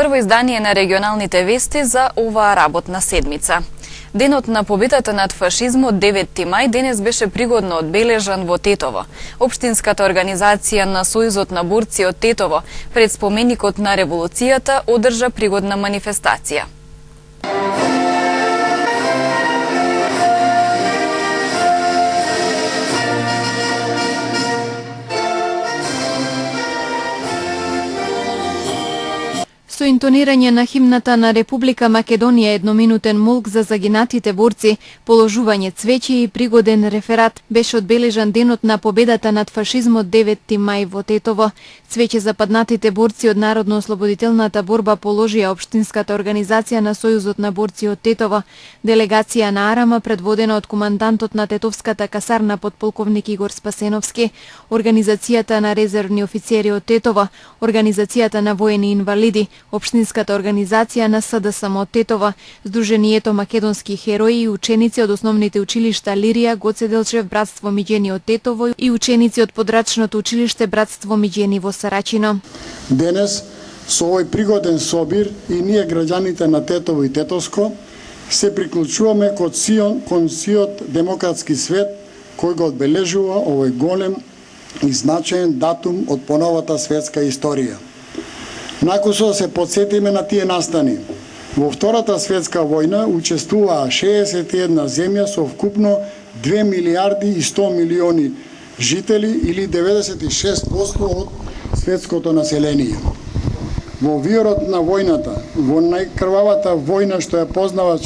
Прво издание на регионалните вести за оваа работна седмица. Денот на победата над фашизмот 9 мај денес беше пригодно одбележан во Тетово. Општинската организација на Сојузот на борци од Тетово пред споменикот на револуцијата одржа пригодна манифестација. Со интонирање на химната на Република Македонија, едноминутен молк за загинатите борци, положување цвеќе и пригоден реферат беше одбележан денот на победата над фашизмот 9 мај во Тетово. Цвеќе за паднатите борци од Народно-ослободителната борба положија Општинската организација на Сојузот на борци од Тетово. Делегација на Арама, предводена од командантот на Тетовската касарна подполковник Игор Спасеновски, Организацијата на резервни офицери од Тетово, Организацијата на воени инвалиди, Општинската организација на СДСМ од Тетово, Сдруженијето македонски херои и ученици од основните училишта Лирија, Гоце Делчев, Братство Миѓени од Тетово и ученици од подрачното училиште Братство Миѓени во Сарачино. Денес, со овој пригоден собир и ние граѓаните на Тетово и Тетовско, се приклучуваме кон сиот демократски свет кој го одбележува овој голем и значаен датум од поновата светска историја. Накусо се подсетиме на тие настани. Во Втората светска војна учествуваа 61 земја со вкупно 2 милиарди и 100 милиони жители или 96% од светското население. Во виорот на војната, во најкрвавата војна што ја познава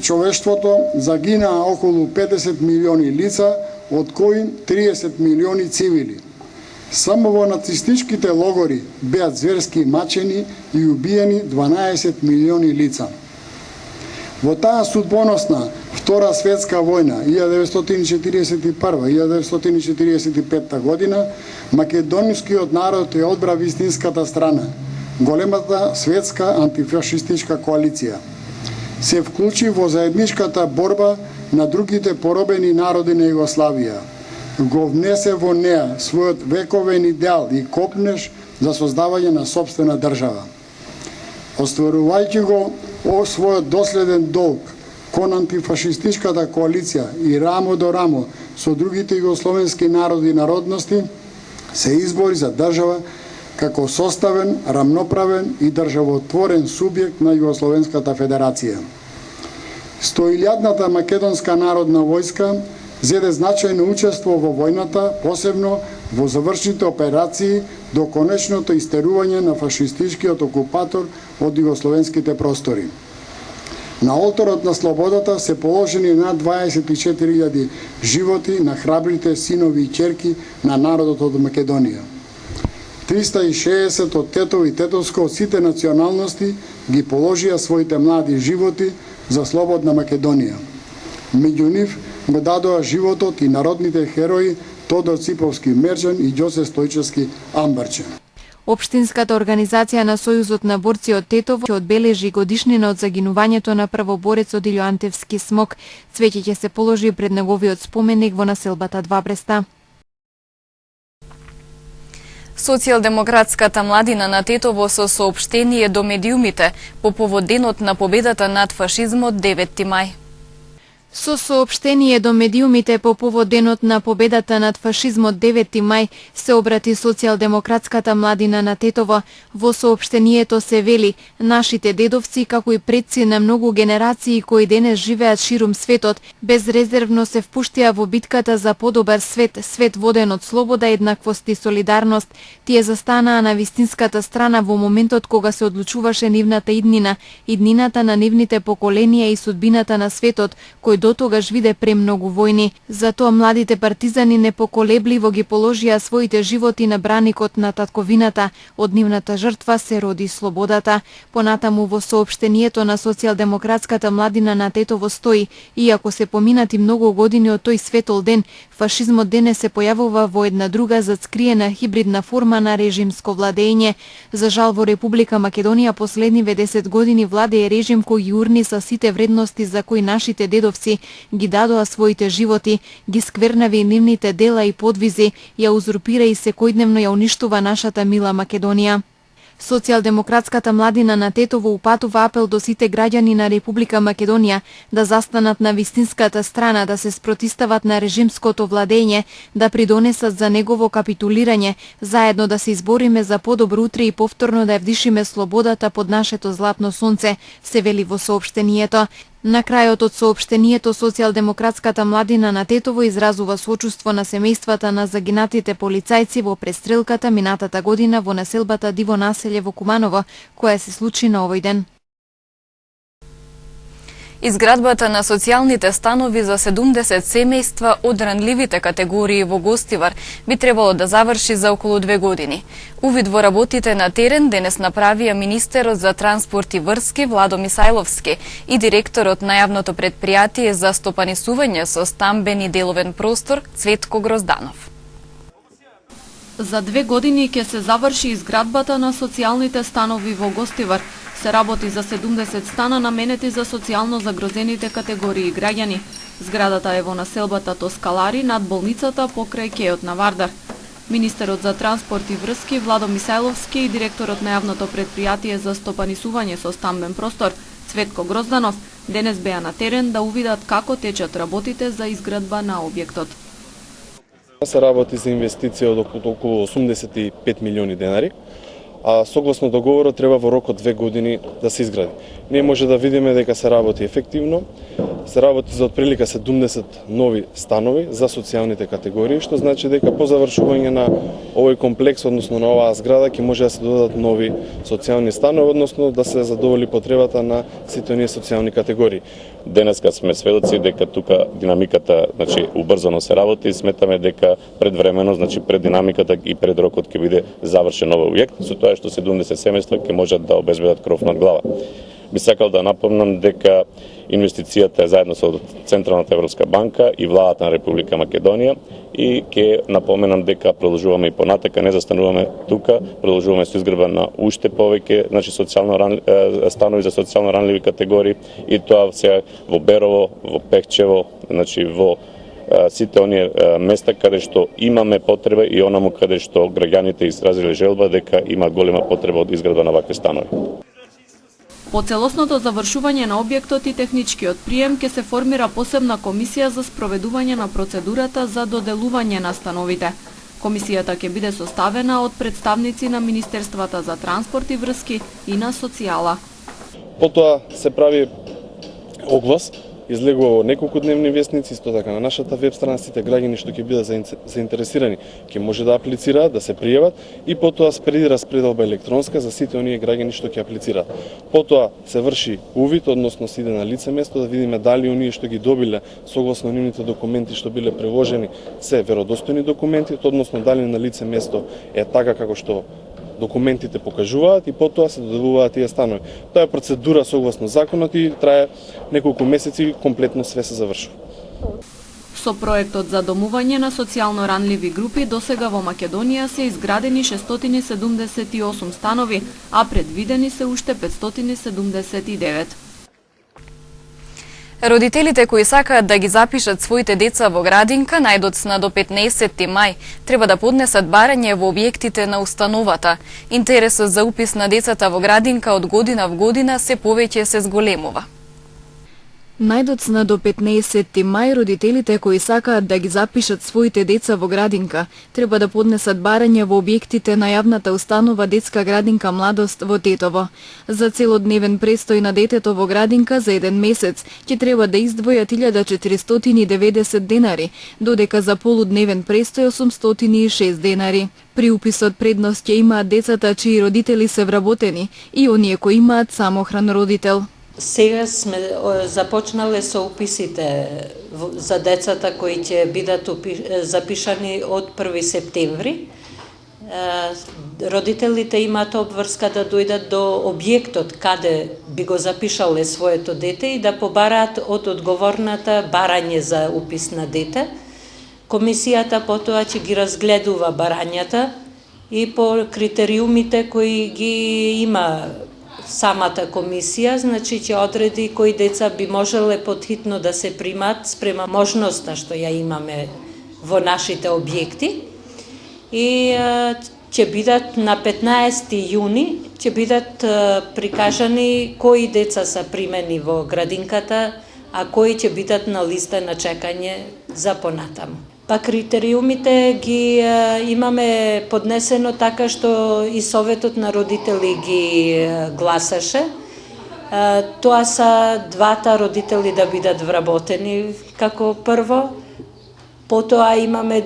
човештвото, загинаа околу 50 милиони лица, од кои 30 милиони цивили. Само во нацистичките логори беа зверски мачени и убиени 12 милиони лица. Во таа судбоносна Втора светска војна 1941-1945 година македонскиот народ ја одбра вистинската страна, големата светска антифашистичка коалиција. Се вклучи во заедничката борба на другите поробени народи на Југославија. Го внесе во неа својот вековен идеал и копнеш за создавање на сопствена држава. Остварувајќи го својот доследен долг кон антифашистичката коалиција и рамо до рамо со другите југословенски народи и народности, се избори за држава како составен, рамноправен и државотворен субјект на Југословенската федерација. 100-илјадната македонска народна војска зеде значајно учество во војната, посебно во завршните операции до конечното истерување на фашистичкиот окупатор од југословенските простори. На олторот на слободата се положени над 24.000 животи на храбрите синови и ќерки на народот од Македонија. 360 од Тетово и Тетовско од сите националности ги положија своите млади животи за слободна Македонија. Меѓу нив го дадоа животот и народните херои Тодор Циповски Мерџан и Ѓосе Стојчевски Амбарче. Општинската организација на Сојузот на борци од Тетово ќе одбележи годишнина од загинувањето на првоборецот Илјо Антевски Смок. Цвеќе ќе се положи пред неговиот споменик во населбата Два Бреста. Социјалдемократската младина на Тетово со соопштение до медиумите по повод денот на победата над фашизмот 9 мај. Со соопштение до медиумите по повод денот на победата над фашизмот 9 мај се обрати социјалдемократската младина на Тетово. Во соопштението се вели: нашите дедовци, како и предци на многу генерации кои денес живеат ширум светот, безрезервно се впуштија во битката за подобар свет, свет воден од слобода, еднаквост и солидарност. Тие застанаа на вистинската страна во моментот кога се одлучуваше нивната иднина, иднината на нивните поколенија и судбината на светот, кој дотогаш виде премногу војни. Затоа младите партизани непоколебливо ги положија своите животи на браникот на татковината. Од нивната жртва се роди слободата. Понатаму во соопштението на социјалдемократската младина на Тетово стои: иако се поминати многу години од тој светол ден, фашизмот денес се појавува во една друга зацкриена хибридна форма на режимско владење. За жал во Република Македонија последниве 10 години владее режим кој ги урниса сите вредности за кои нашите дедовци ги дадоа своите животи, ги сквернави нивните дела и подвизи, ја узурпира и секојдневно ја уништува нашата мила Македонија. Социјалдемократската младина на Тетово упатува апел до сите граѓани на Република Македонија да застанат на вистинската страна, да се спротистават на режимското владење, да придонесат за негово капитулирање, заедно да се избориме за подобро утре и повторно да ја вдишиме слободата под нашето златно сонце, се вели во соопштението. На крајот од соопштението, Социјалдемократската младина на Тетово изразува сочувство на семејствата на загинатите полицајци во престрелката минатата година во населбата Диво населје во Куманово, која се случи на овој ден. Изградбата на социјалните станови за 70 семејства од ранливите категории во Гостивар би требало да заврши за околу 2 години. Увид во работите на терен денес направија министерот за транспорт и врски Владо Мисајловски и директорот на јавното претпријатие за стопанисување со стамбен и деловен простор Цветко Грозданов. За 2 години ќе се заврши изградбата на социјалните станови во Гостивар. Се работи за 70 стана наменети за социјално загрозените категории граѓани. Зградата е во населбата Тоскалари над болницата покрај кејот на Вардар. Министерот за транспорт и врски Владо Мисајловски и директорот на јавното претпријатие за стопанисување со стамбен простор Цветко Грозданов денес беа на терен да увидат како течат работите за изградба на објектот. Се работи за инвестиција од околу 85 милиони денари, а согласно договорот треба во рок од 2 години да се изгради. Ние може да видиме дека се работи ефективно, се работи за отприлика 70 нови станови за социјалните категории, што значи дека по завршување на овој комплекс, односно на оваа зграда, ќе може да се додадат нови социјални станови, односно да се задоволи потребата на сите оние социјални категории. Денеска сме сведоци дека тука динамиката, значи убрзано се работи и сметаме дека предвремено, значи пред динамиката и пред рокот ќе биде завршен овој објект, со тоа што 70 семејства ќе можат да обезбедат кров над глава. Би сакал да напомнам дека инвестицијата е заедно со Централната Европска банка и владата на Република Македонија и ќе напоменам дека продолжуваме и понатака, не застануваме тука, продолжуваме со изградба на уште повеќе, значи станови за социјално ранливи категории и тоа се во Берово, во Пехчево, значи во сите оние места каде што имаме потреба и онаму каде што граѓаните изразиле желба дека има голема потреба од изградба на вакви станови. По целосното завршување на објектот и техничкиот прием ќе се формира посебна комисија за спроведување на процедурата за доделување на становите. Комисијата ќе биде составена од представници на Министерствата за транспорт и врски и на социјала. Потоа се прави оглас, излегува во неколку дневни вестници, исто така на нашата веб страна, сите граѓани што ќе бидат заинтересирани ќе може да аплицираат, да се пријават и потоа спреди распределба електронска за сите оние граѓани што ќе аплицираат. Потоа се врши увид, односно се иде на лице место да видиме дали оние што ги добиле согласно нивните документи што биле приложени се веродостојни документи, односно дали на лице место е така како што документите покажуваат и потоа се доделуваат тие станови. Тоа е процедура согласно законот и трае неколку месеци и комплетно све се завршува. Со проектот за домување на социјално ранливи групи досега во Македонија се изградени 678 станови, а предвидени се уште 579. Родителите кои сакаат да ги запишат своите деца во градинка најдоцна до 15 мај треба да поднесат барање во објектите на установата. Интересот за упис на децата во градинка од година в година се повеќе се зголемува. Најдоцна до 15 мај родителите кои сакаат да ги запишат своите деца во градинка треба да поднесат барање во објектите на јавната установа Детска градинка Младост во Тетово. За целодневен престој на детето во градинка за 1 месец ќе треба да издвојат 1490 денари, додека за полудневен престој 806 денари. При уписот предност ќе имаат децата чии родители се вработени и оние кои имаат самохран родител. Сега сме започнале со уписите за децата кои ќе бидат запишани од 1 септември. Родителите имаат обврска да дојдат до објектот каде би го запишале своето дете и да побараат од одговорната барање за упис на дете. Комисијата потоа ќе ги разгледува барањата и по критериумите кои ги има самата комисија, значи ќе одреди кои деца би можеле потхитно да се примат спрема можноста што ја имаме во нашите објекти и ќе бидат на 15 јуни, ќе бидат прикажани кои деца са примени во градинката, а кои ќе бидат на листа на чекање за понатаму. Па критериумите ги имаме поднесено така што и Советот на родители ги гласаше. Тоа са двата родители да бидат вработени како прво. Потоа имаме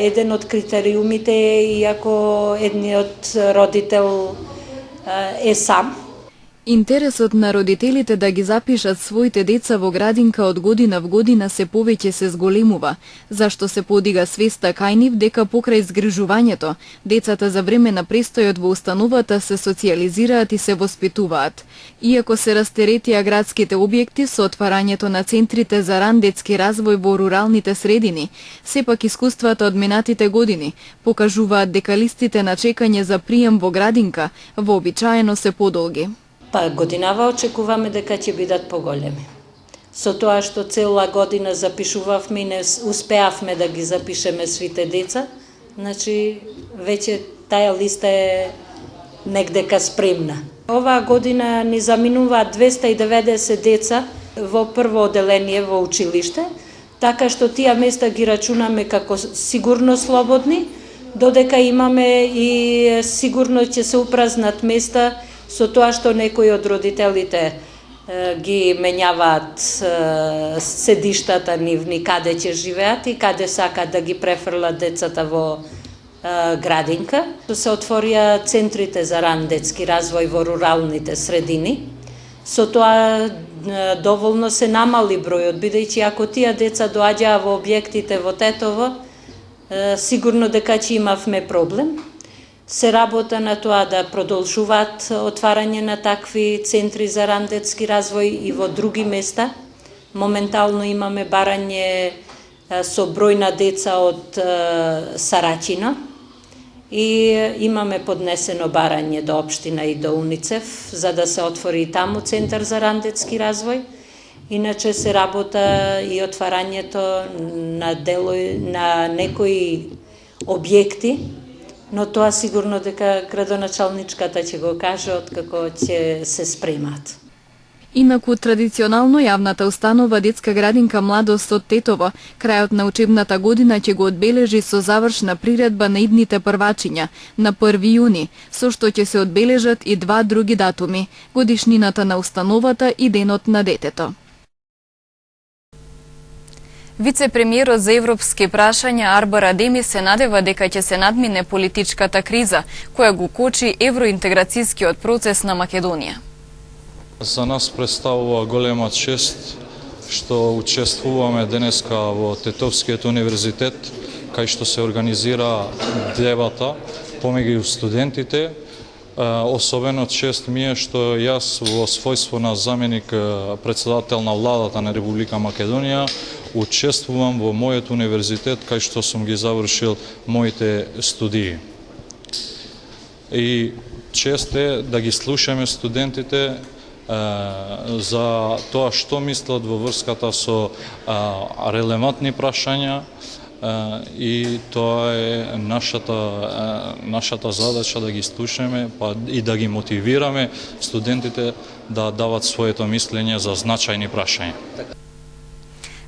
еден од критериумите и ако едниот родител е сам. Интересот на родителите да ги запишат своите деца во градинка од година в година се повеќе се зголемува, зашто се подига свеста кај нив дека покрај згрижувањето, децата за време на престојот во установата се социјализираат и се воспитуваат. Иако се растеретија градските објекти со отварањето на центрите за ран детски развој во руралните средини, сепак искуствата од минатите години покажуваат дека листите на чекање за прием во градинка вообичаено се подолги. Па годинава очекуваме дека ќе бидат поголеми. Со тоа што цела година запишувавме и не успеавме да ги запишеме свите деца, значи веќе таа листа е негдека спремна. Оваа година ни заминуваат 290 деца во прво оделение во училиште, така што тие места ги рачунаме како сигурно слободни, додека имаме и сигурно ќе се упразнат места со тоа што некои од родителите ги менјаваат седиштата нивни каде ќе живеат и каде сакат да ги префрлат децата во градинка. Се отворија центрите за ран детски развој во руралните средини. Со тоа доволно се намали бројот, бидејќи ако тие деца доаѓаа во објектите во Тетово, сигурно дека ќе имавме проблем. Се работа на тоа да продолжуваат отварање на такви центри за ран детски развој и во други места. Моментално имаме барање со број на деца од Сарачино и имаме поднесено барање до општина и до УНИЦЕФ за да се отвори и таму центар за ран детски развој. Иначе се работа и отварањето на некои објекти, но тоа сигурно дека градоначалничката ќе го каже откако ќе се спремат. Инаку традиционално јавната установа детска градинка Младост од Тетово крајот на учебната година ќе го одбележи со завршна приредба на идните првачиња на 1 јуни, со што ќе се одбележат и два други датуми: годишнината на установата и денот на детето. Вице-премиерот за европски прашања Арбар Адеми се надева дека ќе се надмине политичката криза, која го кочи евроинтеграцијскиот процес на Македонија. За нас представува голема чест што учествуваме денеска во Тетовскиот универзитет, кај што се организира дебата помеѓу студентите. Особено чест ми е што јас во својство на заменик председател на владата на Република Македонија учествувам во мојот универзитет кај што сум ги завршил моите студии. И чест е да ги слушаме студентите за тоа што мислат во врската со релевантни прашања, и тоа е нашата задача да ги слушаме и да ги мотивираме студентите да дават своето мислење за значајни прашања.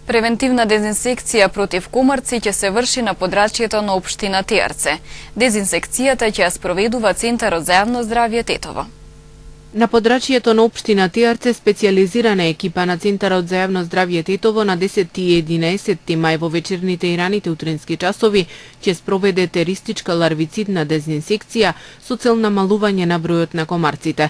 Превентивна дезинсекција против комарци ќе се врши на подрачјето на општина Тијарце. Дезинсекцијата ќе ја спроведува Центарот за јавно здравје Тетово. На подрачјето на општина Тијарце специјализирана екипа на Центарот за јавно здравје Тетово на 10 и 11 мај во вечерните и раните утрински часови ќе спроведе теристичка ларвицидна дезинсекција со цел намалување на бројот на комарците.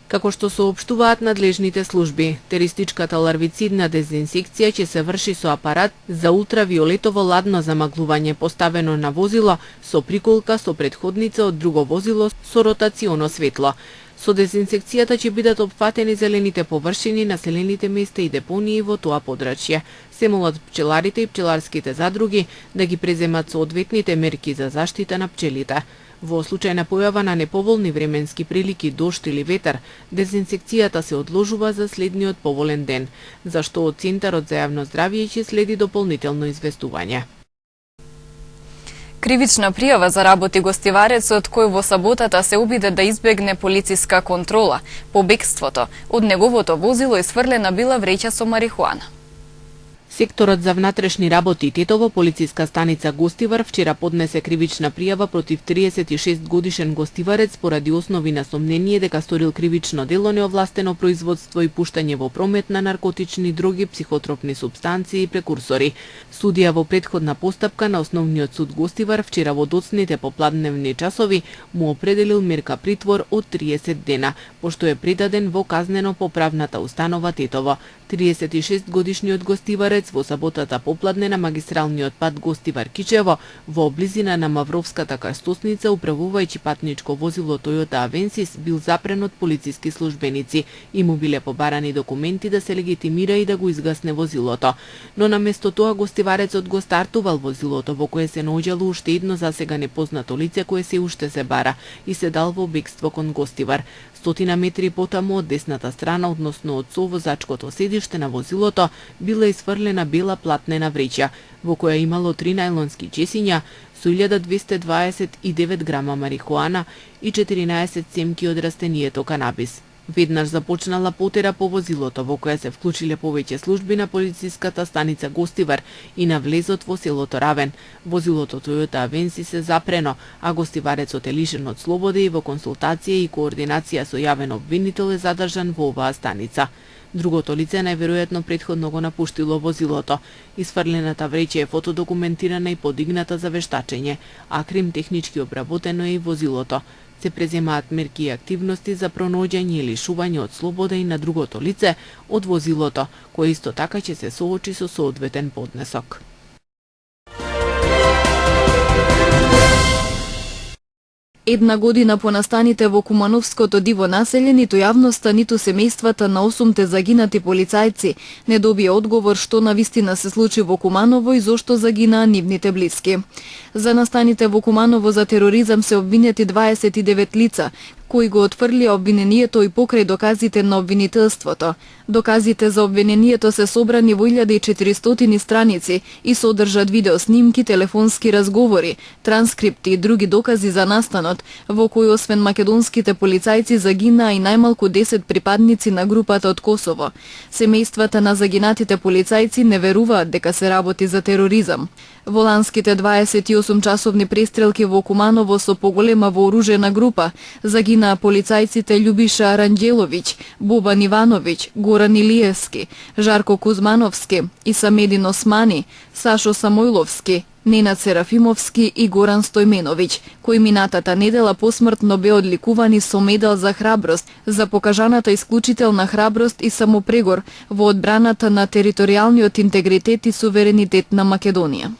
Како што соопштуваат надлежните служби, теристичката ларвицидна дезинсекција ќе се врши со апарат за ултравиолетово ладно замаглување поставено на возило со приколка со претходница од друго возило со ротационо светло. Со дезинсекцијата ќе бидат опфатени зелените површини, населените места и депонии во тоа подрачје. Се молат пчеларите и пчеларските задруги да ги преземат соодветните мерки за заштита на пчелите. Во случај на појава на неповолни временски прилики, дожд или ветар, дезинсекцијата се одложува за следниот поволен ден, зашто од Центарот за јавно здравје ќе следи дополнително известување. Кривична пријава заработи гостиварецот кој во саботата се обиде да избегне полициска контрола по бегството. Од неговото возило исфрлена била вреќа со марихуана. Секторот за внатрешни работи Тетово, полициска станица Гостивар, вчера поднесе кривична пријава против 36 годишен гостиварец поради основи на сомнение дека сторил кривично дело, неовластено производство и пуштање во промет на наркотични дроги, психотропни супстанции и прекурсори. Судија во претходна постапка на Основниот суд Гостивар вчера во доцните попладневни часови му определил мерка притвор од 30 дена, пошто е предаден во казнено-поправната установа Тетово. 36 годишниот гостиварец во саботата попладне на магистралниот пат Гостивар-Кичево во близина на Мавровската крстосница, управувајќи патничко возило Toyota Avensis, бил запрен од полициски службеници и му биле побарани документи да се легитимира и да го изгасне возилото. Но наместо тоа гостиварецот го стартувал возилото во кое се наоѓало уште едно засега непознато лице кое се уште се бара и се дал во бегство кон Гостивар. 100 метри потаму од десната страна, односно од совозачкото седиште на возилото, била исфрлена бела платнена вреќа, во која имало 3 најлонски чесиња со 1229 грама марихуана и 14 семки од растението канабис. Веднаш започнала потера по возилото, во која се вклучиле повеќе служби на полициската станица Гостивар и на влезот во селото Равен. Возилото Toyota Avensis се запрено, а гостиварецот е лишен од слобода и во консултација и координација со јавен обвинител е задржан во оваа станица. Другото лице најверојатно претходно го напуштило возилото. Исфрлената вреќа е фотодокументирана и подигната за вештачење, а крим технички обработено е и возилото. Се преземаат мерки и активности за пронаоѓање и лишување од слобода и на другото лице од возилото, кое исто така ќе се соочи со соодветен поднесок. Една година по настаните во Кумановското диво населје, ниту јавноста, ниту семејствата на 8 загинати полицајци не добија одговор што навистина се случи во Куманово и зошто загинаа нивните блиски. За настаните во Куманово за тероризам се обвинети 29 лица, кои го отфрлија обвинението и покрај доказите на обвинителството. Доказите за обвинението се собрани во 1400 страници и содржат видеоснимки, телефонски разговори, транскрипти и други докази за настанот, во кои освен македонските полицајци загинаа и најмалку 10 припадници на групата од Косово. Семејствата на загинатите полицајци не веруваат дека се работи за тероризам. Во ланските 28-часовни престрелки во Куманово со поголема вооружена група загинаа полицајците Љубиша Аранđеловиќ, Бобан Ивановиќ, Горан Илиевски, Жарко Кузмановски, Исамедин Османи, Сашо Самојловски, Ненад Серафимовски и Горан Стојменовиќ, кои минатата недела посмртно беа одликувани со медал за храброст, за покажаната исклучителна храброст и самопрегор во одбраната на територијалниот интегритет и суверенитет на Македонија.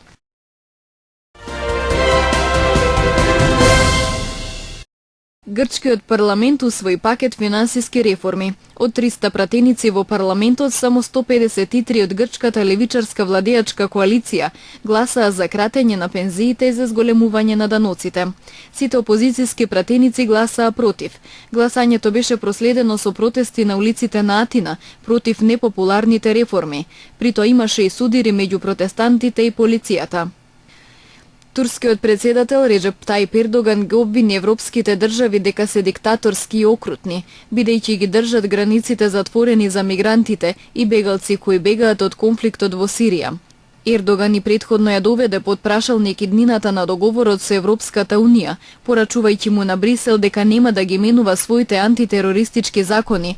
Грчкиот парламент усвои пакет финансиски реформи. Од 300 пратеници во парламентот, само 153 од грчката левичарска владеачка коалиција гласаа за кратење на пензиите и за зголемување на даноците. Сите опозициски пратеници гласаа против. Гласањето беше проследено со протести на улиците на Атина против непопуларните реформи. При тоа имаше и судири меѓу протестантите и полицијата. Турскиот председател Реджеп Тајип Ердоган ги обвини европските држави дека се диктаторски и окрутни, бидејќи ги држат границите затворени за мигрантите и бегалци кои бегаат од конфликтот во Сирија. Ердоган и претходно ја доведе под прашалник иднината на договорот со Европската Унија, порачувајќи му на Брисел дека нема да ги менува своите антитерористички закони.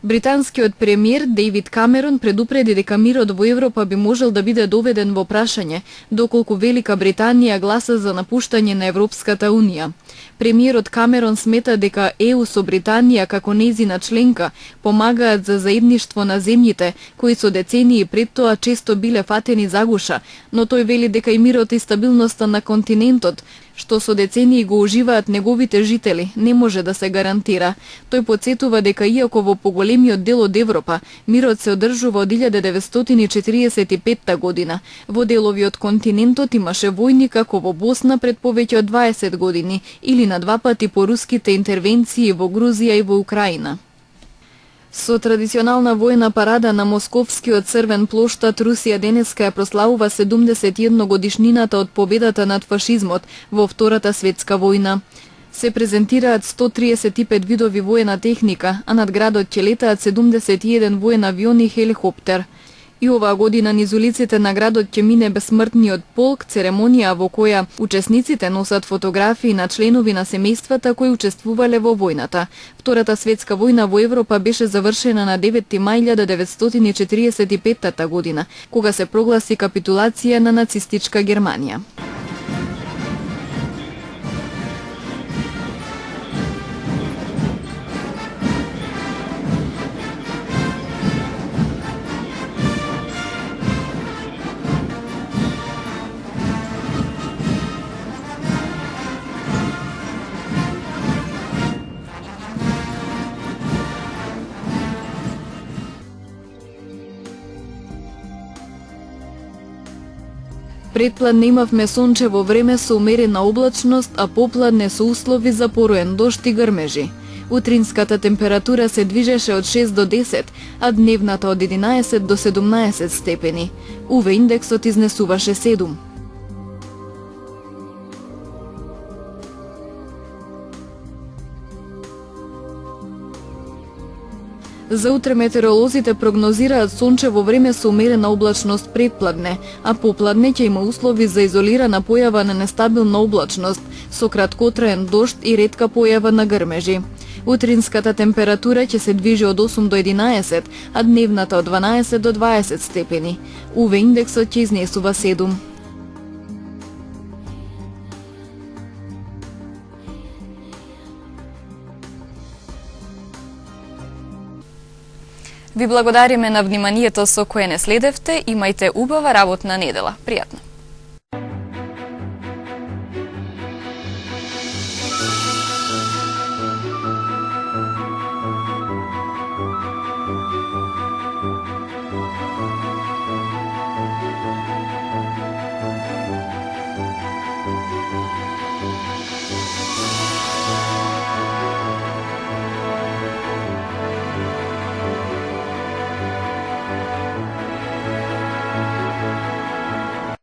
Британскиот премиер Дејвид Камерон предупреди дека мирот во Европа би можел да биде доведен во прашање доколку Велика Британија гласа за напуштање на Европската Унија. Премиерот Камерон смета дека ЕУ со Британија како нејзина членка помагаат за заедништво на земјите кои со децении пред тоа често биле фатени за гуша, но тој вели дека и мирот и стабилноста на континентот, што со децении го уживаат неговите жители, не може да се гарантира. Тој потсетува дека иако во поголемиот дел од Европа мирот се одржува од 1945 година, во делови од континентот имаше војни како во Босна пред повеќе од 20 години или на 2 пати по руските интервенции во Грузија и во Украина. Со традиционална војна парада на Московскиот црвен плоштад, Русија денеска ја прославува 71 годишнината од победата над фашизмот во Втората светска војна. Се презентираат 135 видови војна техника, а над градот ќе летаат 71 воен авион и хеликоптер. И оваа година низ улиците на градот ќе мине бесмртниот полк, церемонија во која учесниците носат фотографии на членови на семејствата кои учествувале во војната. Втората светска војна во Европа беше завршена на 9 мај 1945 година, кога се прогласи капитулација на нацистичка Германија. Предпладне имавме сончево време со умерена облачност, а попладне со услови за пороен дожд и грмежи. Утринската температура се движеше од 6 до 10, а дневната од 11 до 17 степени. УВ индексот изнесуваше 7. За утре метеоролозите прогнозираат сончево време со умерена облачност предпладне, а попладне ќе има услови за изолирана појава на нестабилна облачност, со краткотраен дожд и ретка појава на грмежи. Утринската температура ќе се движи од 8 до 11, а дневната од 12 до 20 степени. УВ индексот ќе изнесува 7. Ви благодариме на вниманието со кое не следевте. Имајте убава работна недела. Пријатно.